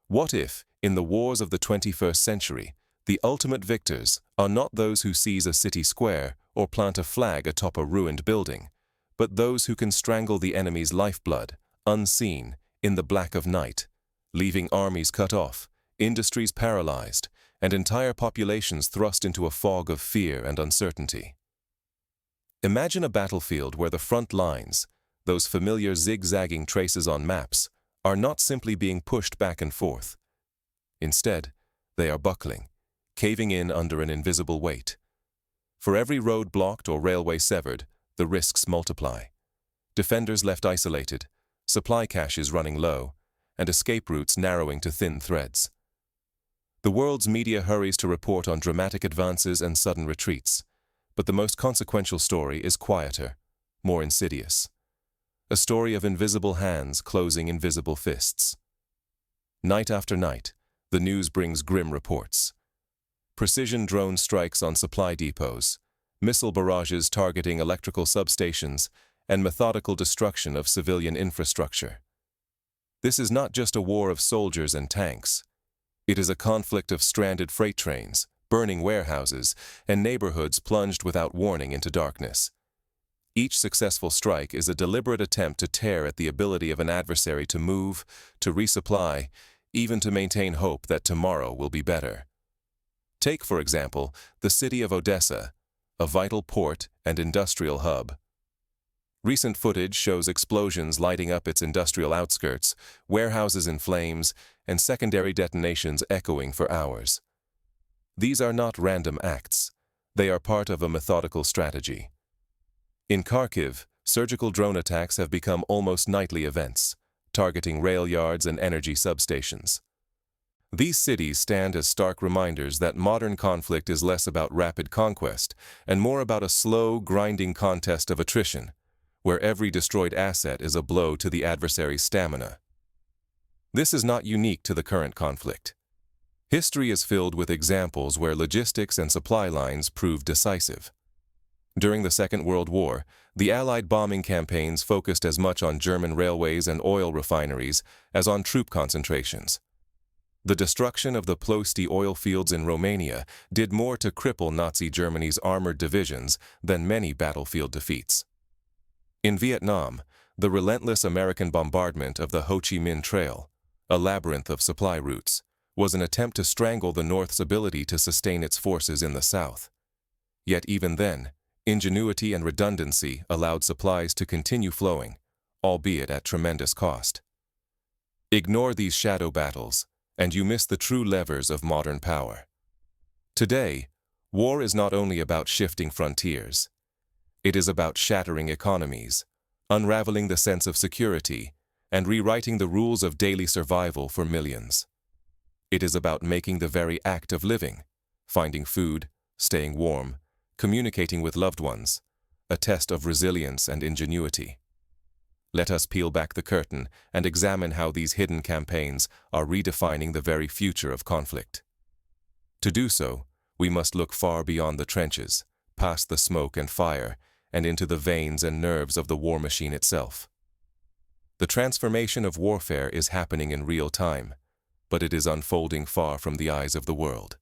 What if, in the wars of the 21st century, the ultimate victors are not those who seize a city square or plant a flag atop a ruined building, but those who can strangle the enemy's lifeblood, unseen, in the black of night, leaving armies cut off, industries paralyzed, and entire populations thrust into a fog of fear and uncertainty? Imagine a battlefield where the front lines, those familiar zigzagging traces on maps, are not simply being pushed back and forth. Instead, they are buckling, caving in under an invisible weight. For every road blocked or railway severed, the risks multiply. Defenders left isolated, supply caches running low, and escape routes narrowing to thin threads. The world's media hurries to report on dramatic advances and sudden retreats, but the most consequential story is quieter, more insidious. A story of invisible hands closing invisible fists. Night after night, the news brings grim reports. Precision drone strikes on supply depots, missile barrages targeting electrical substations, and methodical destruction of civilian infrastructure. This is not just a war of soldiers and tanks. It is a conflict of stranded freight trains, burning warehouses, and neighborhoods plunged without warning into darkness. Each successful strike is a deliberate attempt to tear at the ability of an adversary to move, to resupply, even to maintain hope that tomorrow will be better. Take, for example, the city of Odessa, a vital port and industrial hub. Recent footage shows explosions lighting up its industrial outskirts, warehouses in flames, and secondary detonations echoing for hours. These are not random acts. They are part of a methodical strategy. In Kharkiv, surgical drone attacks have become almost nightly events, targeting rail yards and energy substations. These cities stand as stark reminders that modern conflict is less about rapid conquest and more about a slow, grinding contest of attrition, where every destroyed asset is a blow to the adversary's stamina. This is not unique to the current conflict. History is filled with examples where logistics and supply lines proved decisive. During the Second World War, the Allied bombing campaigns focused as much on German railways and oil refineries as on troop concentrations. The destruction of the Ploesti oil fields in Romania did more to cripple Nazi Germany's armored divisions than many battlefield defeats. In Vietnam, the relentless American bombardment of the Ho Chi Minh Trail, a labyrinth of supply routes, was an attempt to strangle the North's ability to sustain its forces in the South. Yet even then, ingenuity and redundancy allowed supplies to continue flowing, albeit at tremendous cost. Ignore these shadow battles, and you miss the true levers of modern power. Today, war is not only about shifting frontiers. It is about shattering economies, unraveling the sense of security, and rewriting the rules of daily survival for millions. It is about making the very act of living, finding food, staying warm, communicating with loved ones, a test of resilience and ingenuity. Let us peel back the curtain and examine how these hidden campaigns are redefining the very future of conflict. To do so, we must look far beyond the trenches, past the smoke and fire, and into the veins and nerves of the war machine itself. The transformation of warfare is happening in real time, but it is unfolding far from the eyes of the world.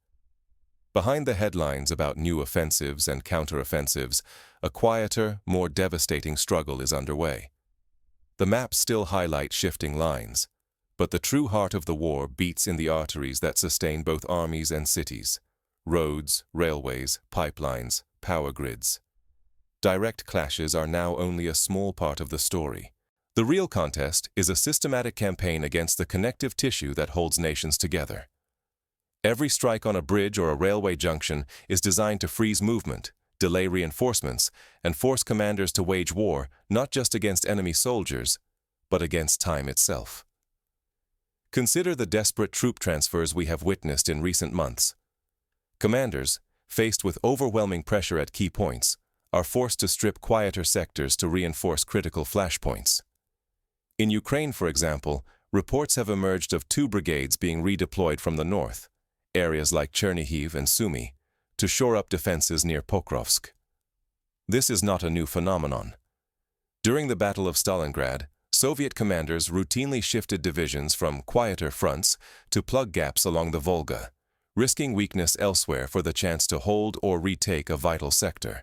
Behind the headlines about new offensives and counteroffensives, a quieter, more devastating struggle is underway. The maps still highlight shifting lines, but the true heart of the war beats in the arteries that sustain both armies and cities: roads, railways, pipelines, power grids. Direct clashes are now only a small part of the story. The real contest is a systematic campaign against the connective tissue that holds nations together. Every strike on a bridge or a railway junction is designed to freeze movement, delay reinforcements, and force commanders to wage war not just against enemy soldiers, but against time itself. Consider the desperate troop transfers we have witnessed in recent months. Commanders, faced with overwhelming pressure at key points, are forced to strip quieter sectors to reinforce critical flashpoints. In Ukraine, for example, reports have emerged of 2 brigades being redeployed from the north, areas like Chernihiv and Sumy, to shore up defenses near Pokrovsk. This is not a new phenomenon. During the Battle of Stalingrad, Soviet commanders routinely shifted divisions from quieter fronts to plug gaps along the Volga, risking weakness elsewhere for the chance to hold or retake a vital sector.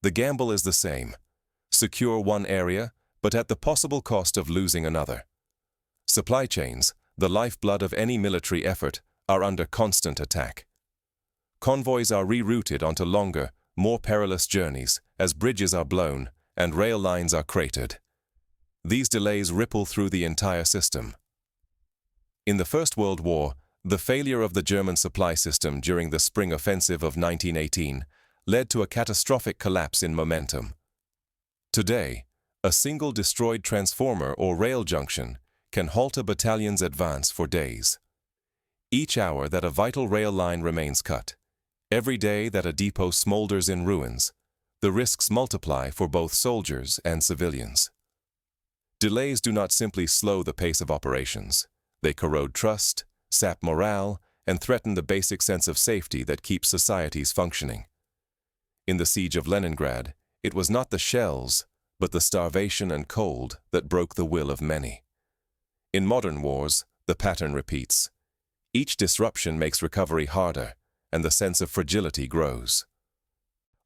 The gamble is the same: secure one area, but at the possible cost of losing another. Supply chains, the lifeblood of any military effort, are under constant attack. Convoys are rerouted onto longer, more perilous journeys as bridges are blown and rail lines are cratered. These delays ripple through the entire system. In the First World War, the failure of the German supply system during the spring offensive of 1918 led to a catastrophic collapse in momentum. Today, a single destroyed transformer or rail junction can halt a battalion's advance for days. Each hour that a vital rail line remains cut, every day that a depot smolders in ruins, the risks multiply for both soldiers and civilians. Delays do not simply slow the pace of operations. They corrode trust, sap morale, and threaten the basic sense of safety that keeps societies functioning. In the siege of Leningrad, it was not the shells, but the starvation and cold that broke the will of many. In modern wars, the pattern repeats. Each disruption makes recovery harder, and the sense of fragility grows.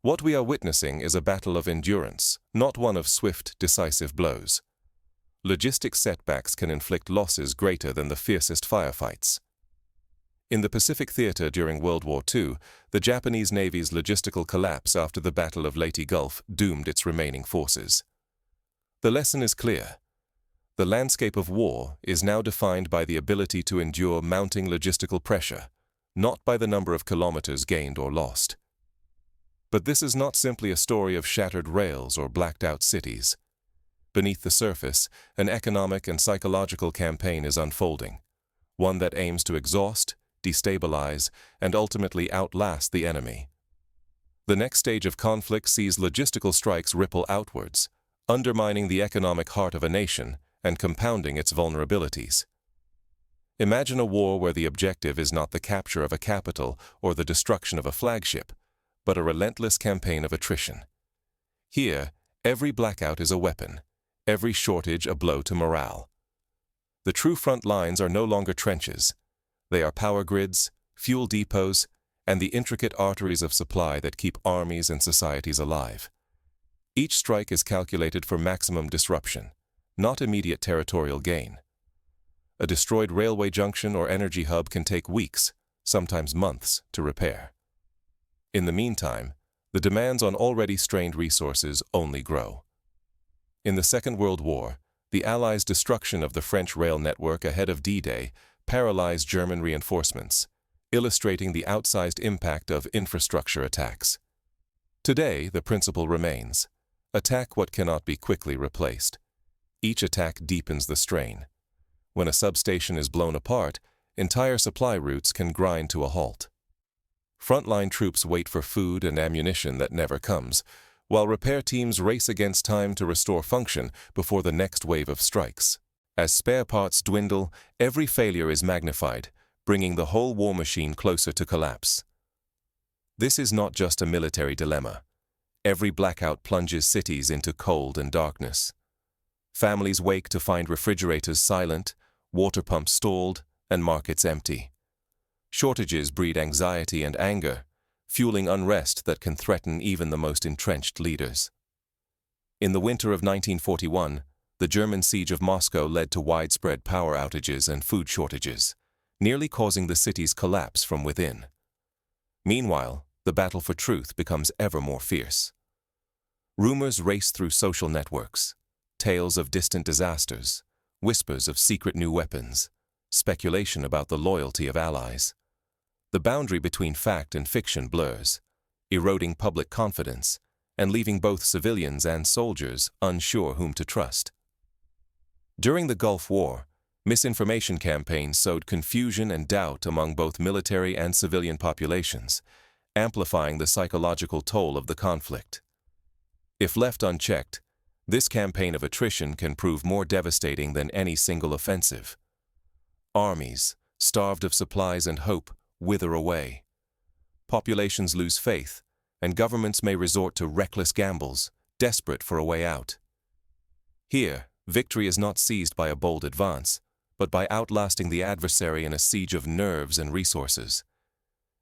What we are witnessing is a battle of endurance, not one of swift, decisive blows. Logistic setbacks can inflict losses greater than the fiercest firefights. In the Pacific Theater during World War II, the Japanese Navy's logistical collapse after the Battle of Leyte Gulf doomed its remaining forces. The lesson is clear. The landscape of war is now defined by the ability to endure mounting logistical pressure, not by the number of kilometers gained or lost. But this is not simply a story of shattered rails or blacked-out cities. Beneath the surface, an economic and psychological campaign is unfolding, one that aims to exhaust, destabilize, and ultimately outlast the enemy. The next stage of conflict sees logistical strikes ripple outwards, undermining the economic heart of a nation and compounding its vulnerabilities. Imagine a war where the objective is not the capture of a capital or the destruction of a flagship, but a relentless campaign of attrition. Here, every blackout is a weapon, every shortage a blow to morale. The true front lines are no longer trenches. They are power grids, fuel depots, and the intricate arteries of supply that keep armies and societies alive. Each strike is calculated for maximum disruption, not immediate territorial gain. A destroyed railway junction or energy hub can take weeks, sometimes months, to repair. In the meantime, the demands on already strained resources only grow. In the Second World War, the Allies' destruction of the French rail network ahead of D-Day paralyzed German reinforcements, illustrating the outsized impact of infrastructure attacks. Today, the principle remains: attack what cannot be quickly replaced. Each attack deepens the strain. When a substation is blown apart, entire supply routes can grind to a halt. Frontline troops wait for food and ammunition that never comes, while repair teams race against time to restore function before the next wave of strikes. As spare parts dwindle, every failure is magnified, bringing the whole war machine closer to collapse. This is not just a military dilemma. Every blackout plunges cities into cold and darkness. Families wake to find refrigerators silent, water pumps stalled, and markets empty. Shortages breed anxiety and anger, fueling unrest that can threaten even the most entrenched leaders. In the winter of 1941, the German siege of Moscow led to widespread power outages and food shortages, nearly causing the city's collapse from within. Meanwhile, the battle for truth becomes ever more fierce. Rumors race through social networks, tales of distant disasters, whispers of secret new weapons, speculation about the loyalty of allies. The boundary between fact and fiction blurs, eroding public confidence and leaving both civilians and soldiers unsure whom to trust. During the Gulf War, misinformation campaigns sowed confusion and doubt among both military and civilian populations, amplifying the psychological toll of the conflict. If left unchecked, this campaign of attrition can prove more devastating than any single offensive. Armies, starved of supplies and hope, wither away. Populations lose faith, and governments may resort to reckless gambles, desperate for a way out. Here, victory is not seized by a bold advance, but by outlasting the adversary in a siege of nerves and resources.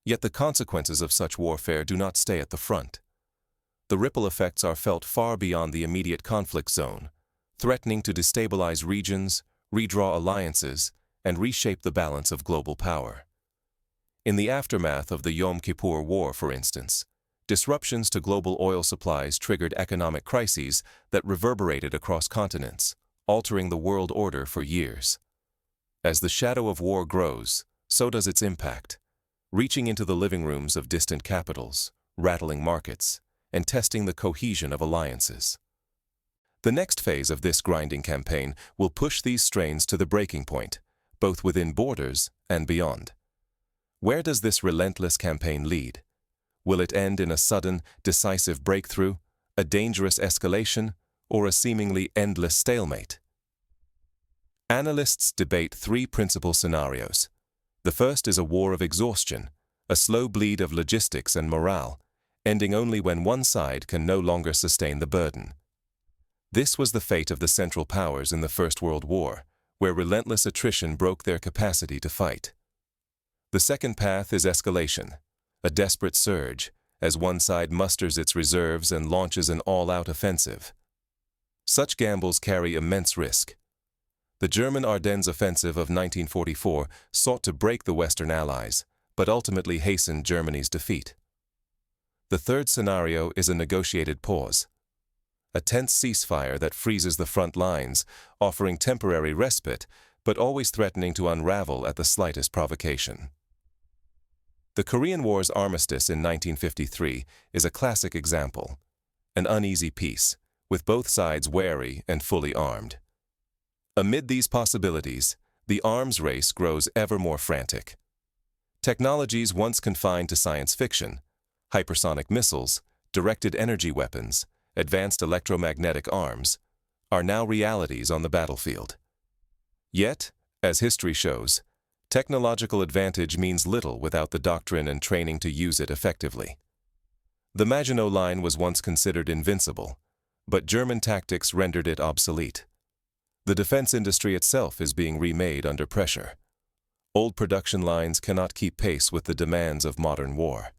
Yet the consequences of such warfare do not stay at the front. The ripple effects are felt far beyond the immediate conflict zone, threatening to destabilize regions, redraw alliances, and reshape the balance of global power. In the aftermath of the Yom Kippur War, for instance, disruptions to global oil supplies triggered economic crises that reverberated across continents, altering the world order for years. As the shadow of war grows, so does its impact, reaching into the living rooms of distant capitals, rattling markets, and testing the cohesion of alliances. The next phase of this grinding campaign will push these strains to the breaking point, both within borders and beyond. Where does this relentless campaign lead? Will it end in a sudden, decisive breakthrough, a dangerous escalation, or a seemingly endless stalemate? Analysts debate three principal scenarios. The first is a war of exhaustion, a slow bleed of logistics and morale, ending only when one side can no longer sustain the burden. This was the fate of the Central Powers in the First World War, where relentless attrition broke their capacity to fight. The second path is escalation, a desperate surge, as one side musters its reserves and launches an all-out offensive. Such gambles carry immense risk. The German Ardennes offensive of 1944 sought to break the Western Allies, but ultimately hastened Germany's defeat. The third scenario is a negotiated pause, a tense ceasefire that freezes the front lines, offering temporary respite, but always threatening to unravel at the slightest provocation. The Korean War's armistice in 1953 is a classic example, an uneasy peace, with both sides wary and fully armed. Amid these possibilities, the arms race grows ever more frantic. Technologies once confined to science fiction, hypersonic missiles, directed energy weapons, advanced electromagnetic arms, are now realities on the battlefield. Yet, as history shows, technological advantage means little without the doctrine and training to use it effectively. The Maginot Line was once considered invincible, but German tactics rendered it obsolete. The defense industry itself is being remade under pressure. Old production lines cannot keep pace with the demands of modern war.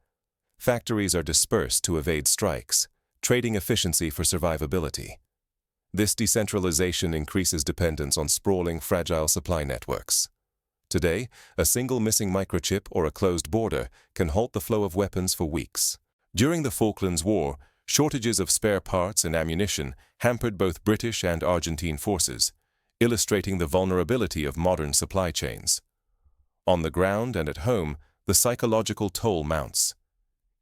Factories are dispersed to evade strikes, trading efficiency for survivability. This decentralization increases dependence on sprawling, fragile supply networks. Today, a single missing microchip or a closed border can halt the flow of weapons for weeks. During the Falklands War, shortages of spare parts and ammunition hampered both British and Argentine forces, illustrating the vulnerability of modern supply chains. On the ground and at home, the psychological toll mounts.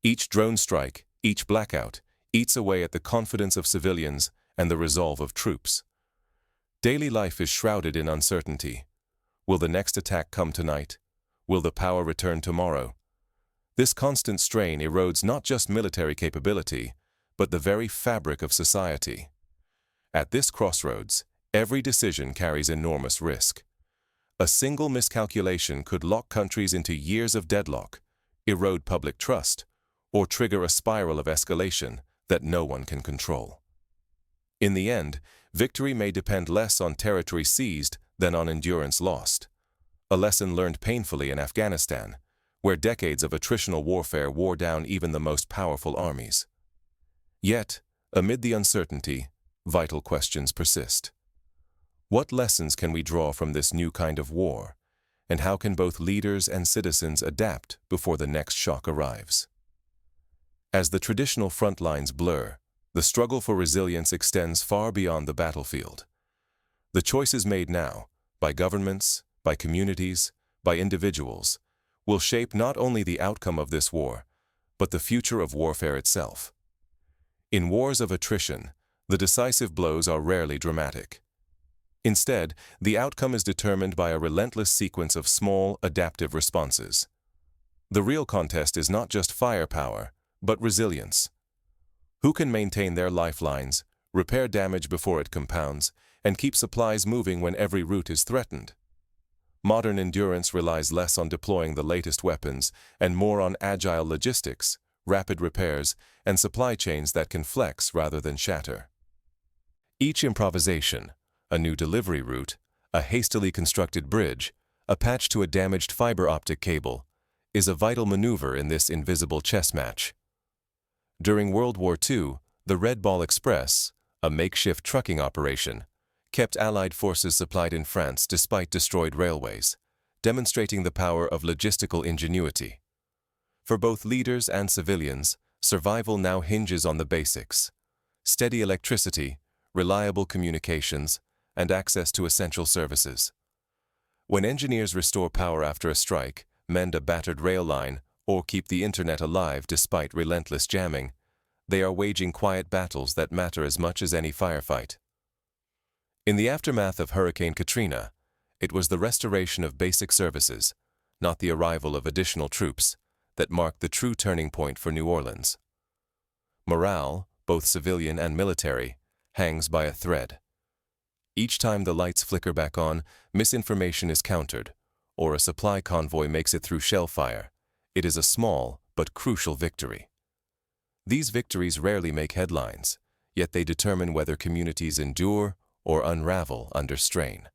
Each drone strike, each blackout, eats away at the confidence of civilians and the resolve of troops. Daily life is shrouded in uncertainty. Will the next attack come tonight? Will the power return tomorrow? This constant strain erodes not just military capability, but the very fabric of society. At this crossroads, every decision carries enormous risk. A single miscalculation could lock countries into years of deadlock, erode public trust, or trigger a spiral of escalation that no one can control. In the end, victory may depend less on territory seized than on endurance lost, a lesson learned painfully in Afghanistan, where decades of attritional warfare wore down even the most powerful armies. Yet, amid the uncertainty, vital questions persist. What lessons can we draw from this new kind of war, and how can both leaders and citizens adapt before the next shock arrives? As the traditional front lines blur, the struggle for resilience extends far beyond the battlefield. The choices made now, by governments, by communities, by individuals, will shape not only the outcome of this war, but the future of warfare itself. In wars of attrition, the decisive blows are rarely dramatic. Instead, the outcome is determined by a relentless sequence of small, adaptive responses. The real contest is not just firepower, but resilience. Who can maintain their lifelines, repair damage before it compounds, and keep supplies moving when every route is threatened? Modern endurance relies less on deploying the latest weapons and more on agile logistics, rapid repairs, and supply chains that can flex rather than shatter. Each improvisation, a new delivery route, a hastily constructed bridge, a patch to a damaged fiber optic cable, is a vital maneuver in this invisible chess match. During World War II, the Red Ball Express, a makeshift trucking operation, kept Allied forces supplied in France despite destroyed railways, demonstrating the power of logistical ingenuity. For both leaders and civilians, survival now hinges on the basics: steady electricity, reliable communications, and access to essential services. When engineers restore power after a strike, mend a battered rail line, or keep the internet alive despite relentless jamming, they are waging quiet battles that matter as much as any firefight. In the aftermath of Hurricane Katrina, it was the restoration of basic services, not the arrival of additional troops, that marked the true turning point for New Orleans. Morale, both civilian and military, hangs by a thread. Each time the lights flicker back on, misinformation is countered, or a supply convoy makes it through shell fire. It is a small but crucial victory. These victories rarely make headlines, yet they determine whether communities endure or unravel under strain.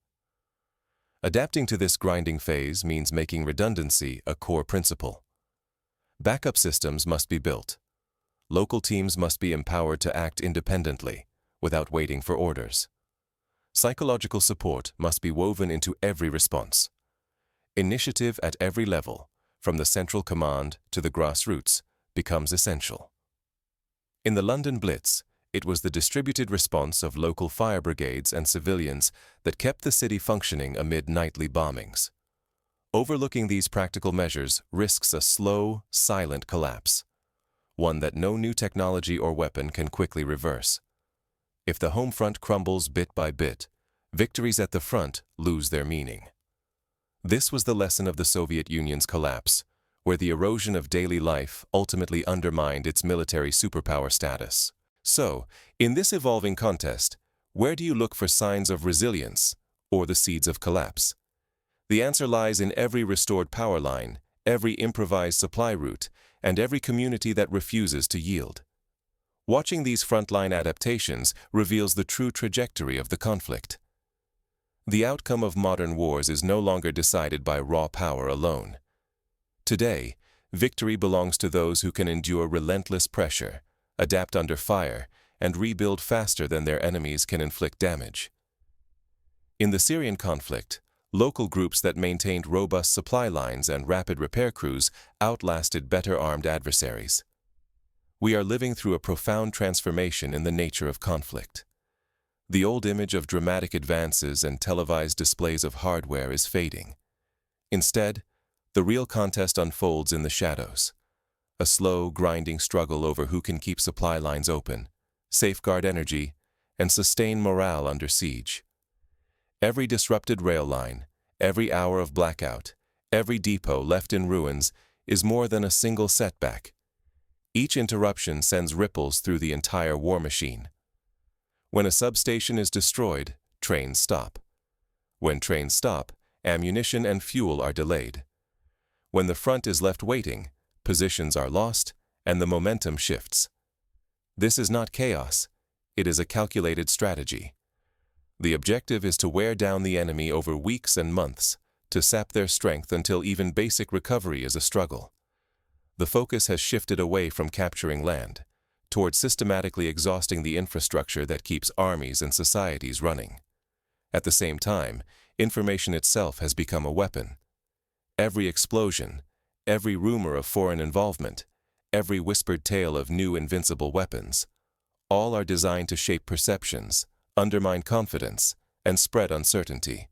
Adapting to this grinding phase means making redundancy a core principle. Backup systems must be built. Local teams must be empowered to act independently, without waiting for orders. Psychological support must be woven into every response. Initiative at every level, from the central command to the grassroots, becomes essential. In the London Blitz, it was the distributed response of local fire brigades and civilians that kept the city functioning amid nightly bombings. Overlooking these practical measures risks a slow, silent collapse, one that no new technology or weapon can quickly reverse. If the home front crumbles bit by bit, victories at the front lose their meaning. This was the lesson of the Soviet Union's collapse, where the erosion of daily life ultimately undermined its military superpower status. So, in this evolving contest, where do you look for signs of resilience or the seeds of collapse? The answer lies in every restored power line, every improvised supply route, and every community that refuses to yield. Watching these frontline adaptations reveals the true trajectory of the conflict. The outcome of modern wars is no longer decided by raw power alone. Today, victory belongs to those who can endure relentless pressure, adapt under fire, and rebuild faster than their enemies can inflict damage. In the Syrian conflict, local groups that maintained robust supply lines and rapid repair crews outlasted better-armed adversaries. We are living through a profound transformation in the nature of conflict. The old image of dramatic advances and televised displays of hardware is fading. Instead, the real contest unfolds in the shadows. A slow, grinding struggle over who can keep supply lines open, safeguard energy, and sustain morale under siege. Every disrupted rail line, every hour of blackout, every depot left in ruins is more than a single setback. Each interruption sends ripples through the entire war machine. When a substation is destroyed, trains stop. When trains stop, ammunition and fuel are delayed. When the front is left waiting, positions are lost and the momentum shifts. This is not chaos, it is a calculated strategy. The objective is to wear down the enemy over weeks and months, to sap their strength until even basic recovery is a struggle. The focus has shifted away from capturing land, towards systematically exhausting the infrastructure that keeps armies and societies running. At the same time, information itself has become a weapon. Every explosion, every rumor of foreign involvement, every whispered tale of new invincible weapons, all are designed to shape perceptions, undermine confidence, and spread uncertainty.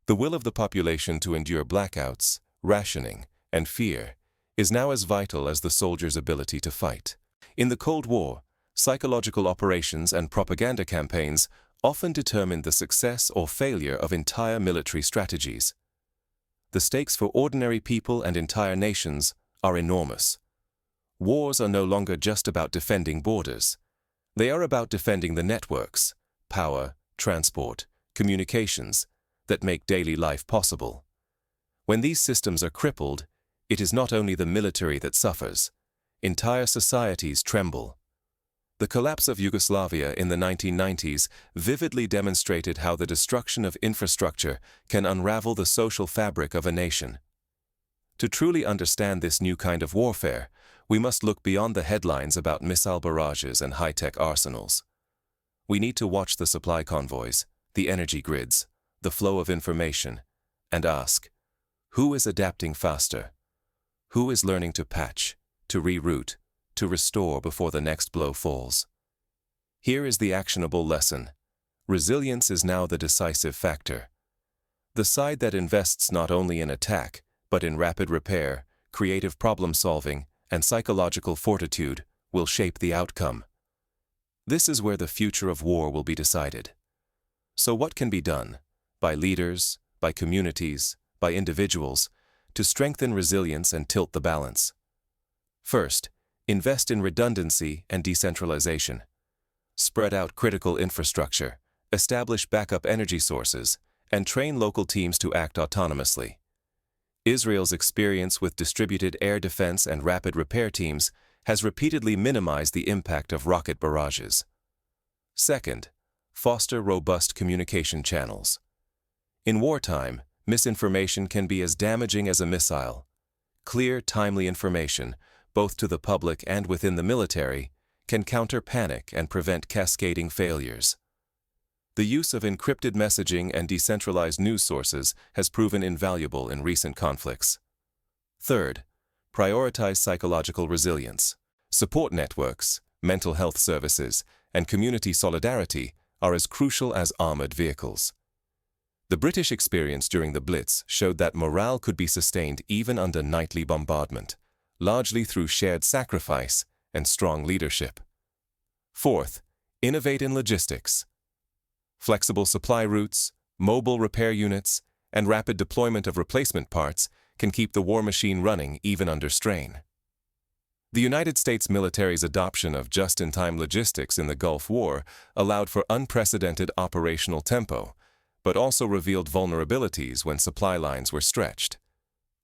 The will of the population to endure blackouts, rationing, and fear is now as vital as the soldier's ability to fight. In the Cold War, psychological operations and propaganda campaigns often determined the success or failure of entire military strategies. The stakes for ordinary people and entire nations are enormous. Wars are no longer just about defending borders. They are about defending the networks, power, transport, communications that make daily life possible. When these systems are crippled, it is not only the military that suffers. Entire societies tremble. The collapse of Yugoslavia in the 1990s vividly demonstrated how the destruction of infrastructure can unravel the social fabric of a nation. To truly understand this new kind of warfare, we must look beyond the headlines about missile barrages and high-tech arsenals. We need to watch the supply convoys, the energy grids, the flow of information, and ask, who is adapting faster? Who is learning to patch, to reroute, to restore before the next blow falls? Here is the actionable lesson. Resilience is now the decisive factor. The side that invests not only in attack, but in rapid repair, creative problem-solving, and psychological fortitude will shape the outcome. This is where the future of war will be decided. So what can be done, by leaders, by communities, by individuals, to strengthen resilience and tilt the balance? First, invest in redundancy and decentralization. Spread out critical infrastructure, establish backup energy sources, and train local teams to act autonomously. Israel's experience with distributed air defense and rapid repair teams has repeatedly minimized the impact of rocket barrages. Second, foster robust communication channels. In wartime, misinformation can be as damaging as a missile. Clear, timely information, both to the public and within the military, can counter panic and prevent cascading failures. The use of encrypted messaging and decentralized news sources has proven invaluable in recent conflicts. Third, prioritize psychological resilience. Support networks, mental health services, and community solidarity are as crucial as armored vehicles. The British experience during the Blitz showed that morale could be sustained even under nightly bombardment, largely through shared sacrifice and strong leadership. Fourth, innovate in logistics. Flexible supply routes, mobile repair units, and rapid deployment of replacement parts can keep the war machine running even under strain. The United States military's adoption of just-in-time logistics in the Gulf War allowed for unprecedented operational tempo, but also revealed vulnerabilities when supply lines were stretched.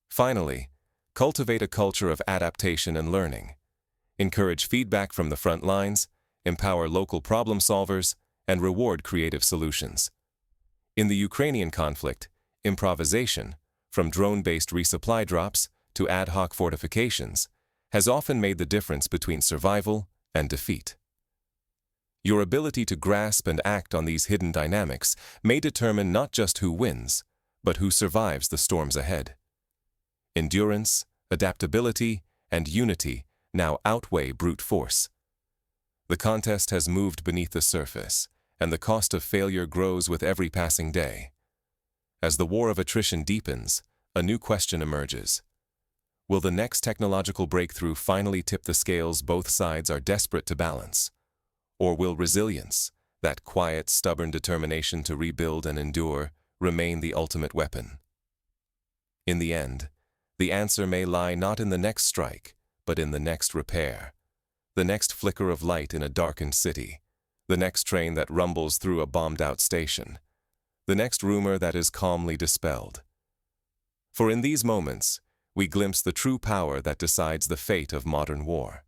Finally, cultivate a culture of adaptation and learning. Encourage feedback from the front lines, empower local problem solvers, and reward creative solutions. In the Ukrainian conflict, improvisation, from drone-based resupply drops to ad hoc fortifications, has often made the difference between survival and defeat. Your ability to grasp and act on these hidden dynamics may determine not just who wins, but who survives the storms ahead. Endurance, adaptability, and unity now outweigh brute force. The contest has moved beneath the surface, and the cost of failure grows with every passing day. As the war of attrition deepens, a new question emerges. Will the next technological breakthrough finally tip the scales both sides are desperate to balance? Or will resilience, that quiet, stubborn determination to rebuild and endure, remain the ultimate weapon? In the end, the answer may lie not in the next strike, but in the next repair. The next flicker of light in a darkened city, the next train that rumbles through a bombed-out station, the next rumor that is calmly dispelled. For in these moments, we glimpse the true power that decides the fate of modern war.